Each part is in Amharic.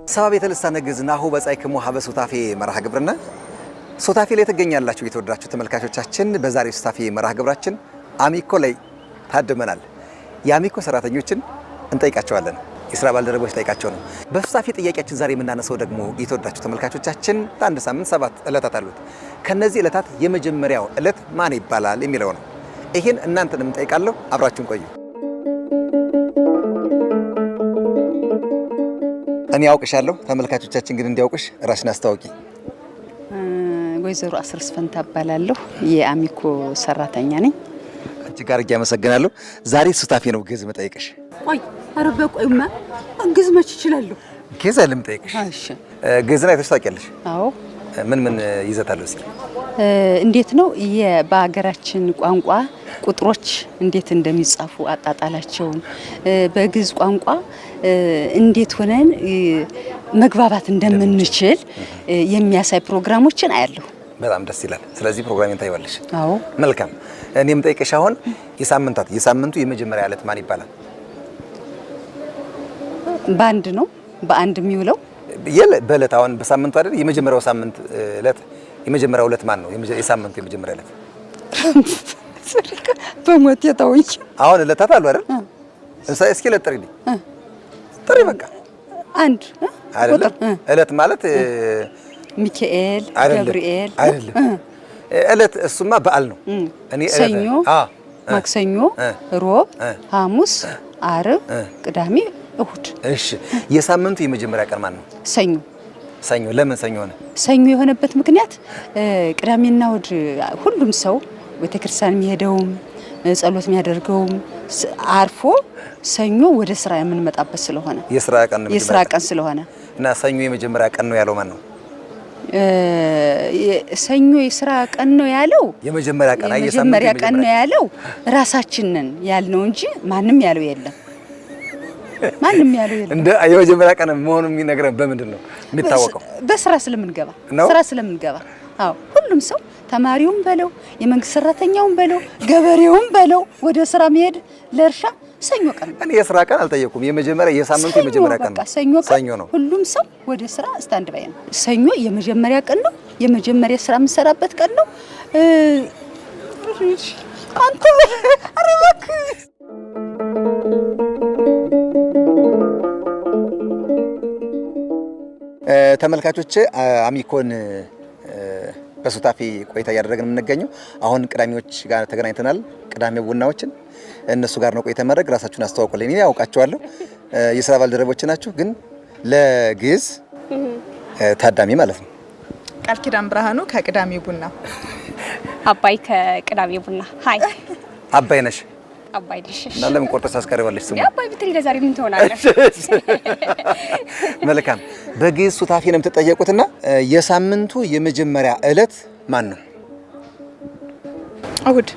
ሰባብ የተልሳነ ግዕዝ ናሁ በጻይክሙ ሀበ ሱታፌ መርሃ ግብርና ሱታፌ ላይ ተገኛላችሁ የተወደዳችሁ ተመልካቾቻችን። በዛሬው ሱታፌ መርሃ ግብራችን አሚኮ ላይ ታድመናል። የአሚኮ ሰራተኞችን እንጠይቃቸዋለን። የስራ ባልደረቦች ጠይቃቸው ነው። በሱታፌ ጥያቄያችን ዛሬ የምናነሳው ደግሞ የተወደዳችሁ ተመልካቾቻችን በአንድ ሳምንት 7 ዕለታት አሉት። ከነዚህ ዕለታት የመጀመሪያው ዕለት ማን ይባላል የሚለው ነው። ይሄን እናንተንም እንጠይቃለሁ። አብራችሁን ቆዩ። እኔ ያውቅሻለሁ፣ ተመልካቾቻችን ግን እንዲያውቁሽ ራስሽን አስተዋውቂ። ወይዘሮ አስረስ ፈንታ እባላለሁ። የአሚኮ ሰራተኛ ነኝ። እጅግ አድርጌ አመሰግናለሁ። ዛሬ ሱታፌ ነው ግዕዝ መጠይቅሽ። ቆይ አረበ ቆይማ ግዕዝ መች ይችላል? ግዕዝ አይደለም ጠይቅሽ። እሺ ግዕዝን አይተሽ ታውቂያለሽ? አዎ። ምን ይዘታል እስኪ? እንዴት ነው በሀገራችን ቋንቋ ቁጥሮች እንዴት እንደሚጻፉ አጣጣላቸውን በግዕዝ ቋንቋ እንዴት ሆነን መግባባት እንደምንችል የሚያሳይ ፕሮግራሞችን አያለሁ። በጣም ደስ ይላል። ስለዚህ ፕሮግራሜን ታይዋለሽ? አዎ። መልካም። እኔም ጠይቅሽ አሁን የሳምንቱ የመጀመሪያ ዕለት ማን ይባላል? በአንድ ነው በአንድ የሚውለው በዕለት አሁን በሳምንቱ አይደል? የመጀመሪያው ሳምንት ዕለት የመጀመሪያው ዕለት ማን ነው? የሳምንቱ የመጀመሪያ ዕለት በሞት የታወኝ አሁን ዕለታት አሉ አይደል? እስኪ ለጥሪልኝ ጥሪ በቃ አንድ አይደለም። ዕለት ማለት ሚካኤል ገብርኤል አይደለም። ዕለት እሱማ በዓል ነው። እኔ ሰኞ፣ ማክሰኞ፣ ሮብ፣ ሐሙስ፣ ዓርብ፣ ቅዳሜ፣ እሁድ። እሺ የሳምንቱ የመጀመሪያ ቀን ማን ነው? ሰኞ። ሰኞ ለምን ሰኞ ሆነ? ሰኞ የሆነበት ምክንያት ቅዳሜና እሁድ ሁሉም ሰው ቤተክርስቲያን የሚሄደውም ጸሎት የሚያደርገውም አርፎ ሰኞ ወደ ስራ የምንመጣበት ስለሆነ የስራ ቀን ስለሆነ እና ሰኞ የመጀመሪያ ቀን ነው ያለው ማን ነው? ሰኞ የስራ ቀን ነው ያለው የመጀመሪያ ቀን ነው ያለው ራሳችንን ያልነው እንጂ ማንም ያለው የለም። ማንም ያለው የለም። እንደ የመጀመሪያ ቀን መሆኑን የሚነግረን በምንድን ነው የሚታወቀው? በስራ ስለምንገባ አዎ ሁሉም ሰው ተማሪውም በለው የመንግስት ሰራተኛውም በለው ገበሬውም በለው ወደ ስራ መሄድ ለእርሻ ሰኞ ቀን ነው። እኔ የስራ ቀን አልጠየኩም። የሳምንቱ የመጀመሪያ ቀን ነው። ሰኞ ነው። ሁሉም ሰው ወደ ስራ ስታንድ ባይ ነው። ሰኞ የመጀመሪያ ቀን ነው። የመጀመሪያ ስራ የምንሰራበት ቀን ነው። አንተ አረባክ ተመልካቾች አሚኮን በሱታፌ ቆይታ እያደረግን የምንገኘው አሁን ቅዳሜዎች ጋር ተገናኝተናል። ቅዳሜ ቡናዎችን እነሱ ጋር ነው ቆይታ ማድረግ። ራሳችሁን አስተዋውቁልኝ። እኔ ያውቃቸዋለሁ፣ የስራ ባልደረቦች ናችሁ፣ ግን ለግዕዝ ታዳሚ ማለት ነው። ቃል ኪዳን ብርሃኑ ከቅዳሜ ቡና። አባይ ከቅዳሜ ቡና። ሃይ አባይ ነሽ? አባይ ነሽ? እና ለምን ቆርጠሽ አስቀርባለሽ? ስሙ አባይ ብትሪ ለዛሬ ምን ትሆናለሽ? መልካም። በግዕዝ ሱታፌ ነው የምትጠየቁትና የሳምንቱ የመጀመሪያ ዕለት ማን ነው? እሁድ።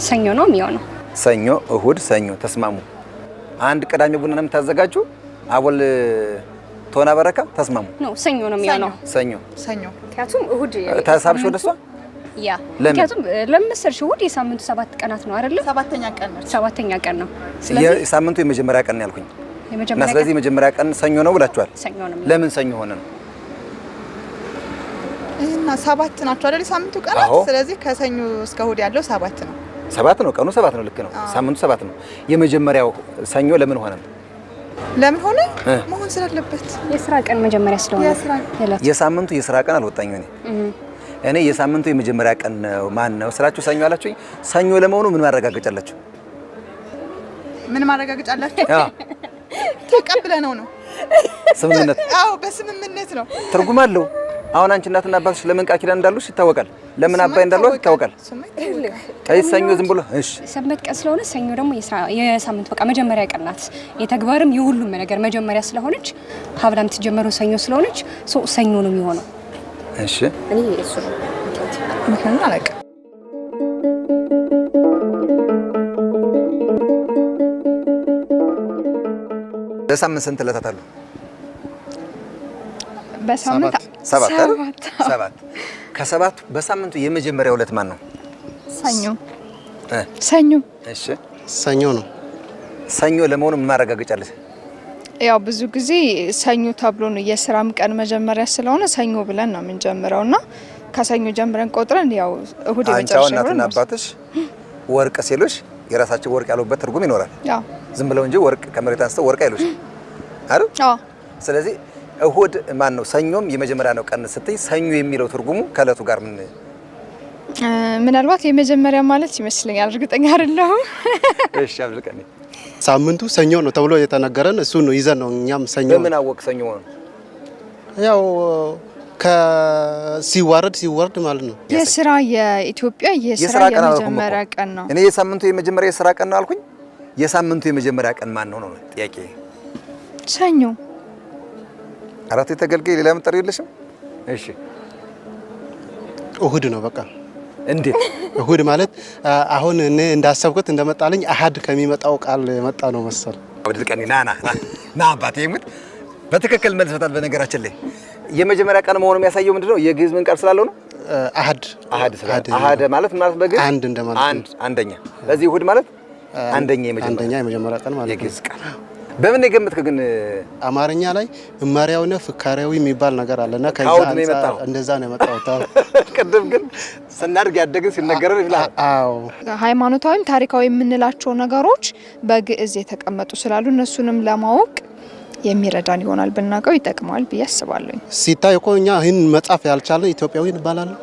ሰኞ ነው የሚሆነው። ሰኞ፣ እሁድ፣ ሰኞ ተስማሙ። አንድ ቅዳሜ ቡና ነው የምታዘጋጁ። አቦል ቶና በረካ ተስማሙ። ነው ሰኞ ነው የሚሆነው። ሰኞ ምክንያቱም እሁድ ተሳብሽ ወደሷ ያ ምክንያቱም ለምሳሌ እሁድ የሳምንቱ 7 ቀናት ነው አይደል? ሰባተኛ ቀን ነው። ስለዚህ የሳምንቱ የመጀመሪያ ቀን ነው ያልኩኝ። እና ስለዚህ የመጀመሪያ ቀን ሰኞ ነው ብላችኋል። ሰኞ ነው። ለምን ሰኞ ሆነ ነው? እና 7 ናቸው አይደል የሳምንቱ ቀናት? ስለዚህ ከሰኞ እስከ እሁድ ያለው 7 ነው። 7 ነው፣ ቀኑ 7 ነው። ልክ ነው። ሳምንቱ 7 ነው። የመጀመሪያው ሰኞ ለምን ሆነ? ለምን ሆነ? መሆን ስላለበት የስራ ቀን መጀመሪያ ስለሆነ። የሳምንቱ የስራ ቀን አልወጣኝ እኔ የሳምንቱ የመጀመሪያ ቀን ነው ማን ነው ስላችሁ ሰኞ አላችሁኝ። ሰኞ ለመሆኑ ምን ማረጋገጫ አላችሁ? ምን ማረጋገጫ አላችሁ? ተቀብለነው ነው ስምምነት። አዎ በስምምነት ነው። ትርጉም አለው። አሁን አንቺ እናትና አባትሽ ለምን ቃል ኪዳን እንዳሉሽ ይታወቃል። ለምን አባይ እንዳሉሽ ይታወቃል። ሰኞ ዝም ብሎ እሺ፣ ሰንበት ቀን ስለሆነ ሰኞ ደግሞ የሳምንት በቃ መጀመሪያ ቀን ናት። የተግባርም የሁሉም ነገር መጀመሪያ ስለሆነች ሀብላ የምትጀመረው ሰኞ ስለሆነች ሰኞ ነው የሚሆነው። እሺ እኔ እሱ ነው ምክንያቱም አለቀ። በሳምንት ስንት ዕለታት አሉ? በሳምንት 7 ከሰባቱ በሳምንቱ የመጀመሪያው ዕለት ማን ነው? ሰኞ። እሺ ሰኞ ነው። ሰኞ ለመሆኑ ምን ማረጋገጫለሽ? ያው ብዙ ጊዜ ሰኞ ተብሎ ነው የስራም ቀን መጀመሪያ ስለሆነ ሰኞ ብለን ነው የምንጀምረውና ከሰኞ ጀምረን ቆጥረን ያው እሁድ የመጨረሻው ነው። እናትና አባትሽ ወርቅ ሲሉሽ የራሳቸው ወርቅ ያሉበት ትርጉም ይኖራል። ያው ዝም ብለው እንጂ ወርቅ ከመሬት አንስተው ወርቅ አይሉሽ አይደል? አዎ። ስለዚህ እሁድ ማን ነው ሰኞም የመጀመሪያ ነው ቀን ስትይ ሰኞ የሚለው ትርጉሙ ከእለቱ ጋር ምን ምናልባት የመጀመሪያ ማለት ይመስለኛል፣ እርግጠኛ አይደለሁም። እሺ አብልቀኝ። ሳምንቱ ሰኞ ነው ተብሎ የተነገረን እሱ ነው ይዘን ነው እኛም ሰኞ። በምን አወቅ ሰኞ ነው? ያው ሲወርድ ማለት ነው። የኢትዮጵያ የስራ የመጀመሪያ ቀን ነው። እኔ የሳምንቱ የመጀመሪያ የስራ ቀን ነው አልኩኝ። የሳምንቱ የመጀመሪያ ቀን ማን ነው ጥያቄ? ሰኞ። አራት የተገልገይ ሌላ መጠር የለሽም? እሺ እሁድ ነው በቃ። እንዴት እሁድ ማለት አሁን እኔ እንዳሰብኩት እንደመጣልኝ አሃድ ከሚመጣው ቃል የመጣ ነው መሰል። አብድልቀኒ ና አባቴ ይሙት በትክክል መልሰታል። በነገራችን ላይ የመጀመሪያ ቀን መሆኑ የሚያሳየው ምንድነው? የግዕዝ ምን ቃል ስላለው ነው? አሃድ ማለት በግዕዝ አንድ እንደማለት ነው። አንደኛ። ስለዚህ እሁድ ማለት አንደኛ የመጀመሪያ ቀን ማለት ነው። የግዕዝ ቃል በምን የገመትክ ግን? አማርኛ ላይ እማሪያውና ፍካሪያዊ የሚባል ነገር አለና ከዛ እንደዛ ነው የመጣው። ቅድም ግን ስናድግ ያደግን ሲነገረን ይላል። አዎ ሃይማኖታዊም ታሪካዊ የምንላቸው ነገሮች በግዕዝ የተቀመጡ ስላሉ እነሱንም ለማወቅ የሚረዳን ይሆናል። ብናውቀው ይጠቅማል ብዬ አስባለሁ። ሲታይ እኮ እኛ ይህን መጻፍ ያልቻለ ኢትዮጵያዊ እንባላለን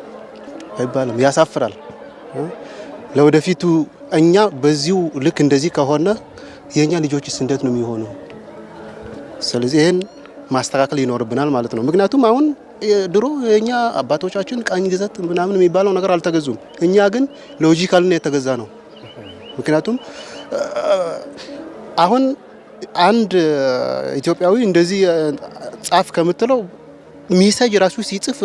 አይባልም። ያሳፍራል። ለወደፊቱ እኛ በዚሁ ልክ እንደዚህ ከሆነ የኛ ልጆችስ እንዴት ነው የሚሆነው? ስለዚህ ይሄን ማስተካከል ይኖርብናል ማለት ነው። ምክንያቱም አሁን ድሮ የኛ አባቶቻችን ቀኝ ግዛት ምናምን የሚባለው ነገር አልተገዙም። እኛ ግን ሎጂካል ነው የተገዛ ነው። ምክንያቱም አሁን አንድ ኢትዮጵያዊ እንደዚህ ጻፍ ከምትለው ሚሴጅ ራሱ ሲጽፍ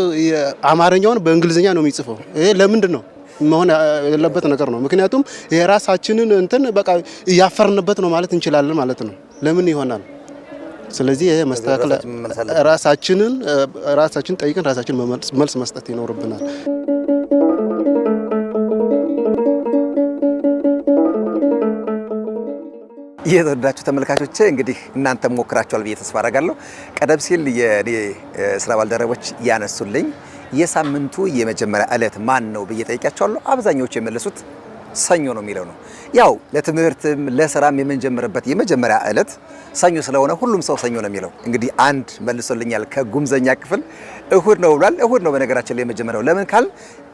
አማርኛውን በእንግሊዝኛ ነው የሚጽፈው። ይሄ ለምንድን ነው መሆን ያለበት ነገር ነው? ምክንያቱም የራሳችንን እንትን በቃ ያፈርንበት ነው ማለት እንችላለን ማለት ነው። ለምን ይሆናል? ስለዚህ ይሄ መስተካከል ራሳችን ጠይቀን ራሳችን መልስ መስጠት ይኖርብናል። የተወደዳችሁ ተመልካቾቼ እንግዲህ እናንተም ሞክራችኋል ብዬ ተስፋ አደርጋለሁ። ቀደም ሲል የኔ ስራ ባልደረቦች ያነሱልኝ የሳምንቱ የመጀመሪያ ዕለት ማን ነው ብዬ ጠይቄያቸዋለሁ። አብዛኞቹ የመለሱት ሰኞ ነው የሚለው ነው። ያው ለትምህርትም ለስራም የምንጀምርበት የመጀመሪያ ዕለት ሰኞ ስለሆነ ሁሉም ሰው ሰኞ ነው የሚለው። እንግዲህ አንድ መልሶልኛል ከጉምዘኛ ክፍል እሁድ ነው ብሏል። እሁድ ነው በነገራችን ላይ የመጀመሪያው። ለምን ካል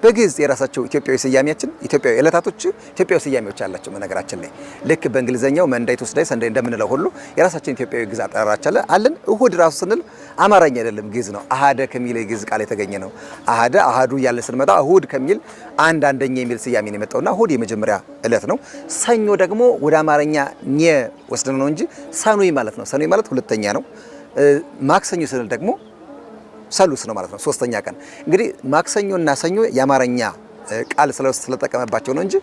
በግዕዝ የራሳቸው ኢትዮጵያዊ ስያሜያችን ኢትዮጵያዊ ዕለታቶች ኢትዮጵያዊ ስያሜዎች አላቸው። በነገራችን ላይ ልክ በእንግሊዘኛው መንዳይ ቱስዳይ ሰንዳይ እንደምንለው ሁሉ የራሳችን ኢትዮጵያዊ ግዕዝ አጠራራችን አለን። እሁድ ራሱ ስንል አማርኛ አይደለም ግዕዝ ነው። አሃደ ከሚል የግዕዝ ቃል የተገኘ ነው። አሃዱ እያለ ስንመጣ እሁድ ከሚል አንደኛ የሚል ስያሜ ነው የመጣውና እሁድ የመጀመሪያ ዕለት ነው። ሰኞ ደግሞ ወደ አማርኛ ኘ ወስደን ነው እንጂ ሰኑይ ማለት ነው። ሰኑይ ማለት ሁለተኛ ነው። ማክሰኞ ስንል ደግሞ ሰሉስ ነው ማለት ነው፣ ሶስተኛ ቀን። እንግዲህ ማክሰኞና ሰኞ የአማርኛ ቃል ስለተጠቀመባቸው ነው እንጂ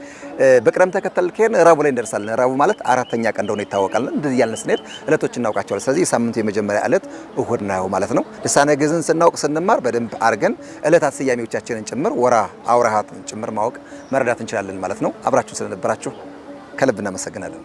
በቅደም ተከተል ከሄድን ረቡዕ ላይ እንደርሳለን። ረቡዕ ማለት አራተኛ ቀን እንደሆነ ይታወቃል። እንደዚህ ያልን ስንሄድ ዕለቶች እናውቃቸዋለን። ስለዚህ የሳምንቱ የመጀመሪያ ዕለት እሁድ ነው ማለት ነው። ልሳነ ግዕዝን ስናውቅ ስንማር በደንብ አድርገን ዕለታት ስያሜዎቻችንን ጭምር አውራሃትን ጭምር ማወቅ መረዳት እንችላለን ማለት ነው። አብራችሁ ስለነበራችሁ ከልብ እናመሰግናለን።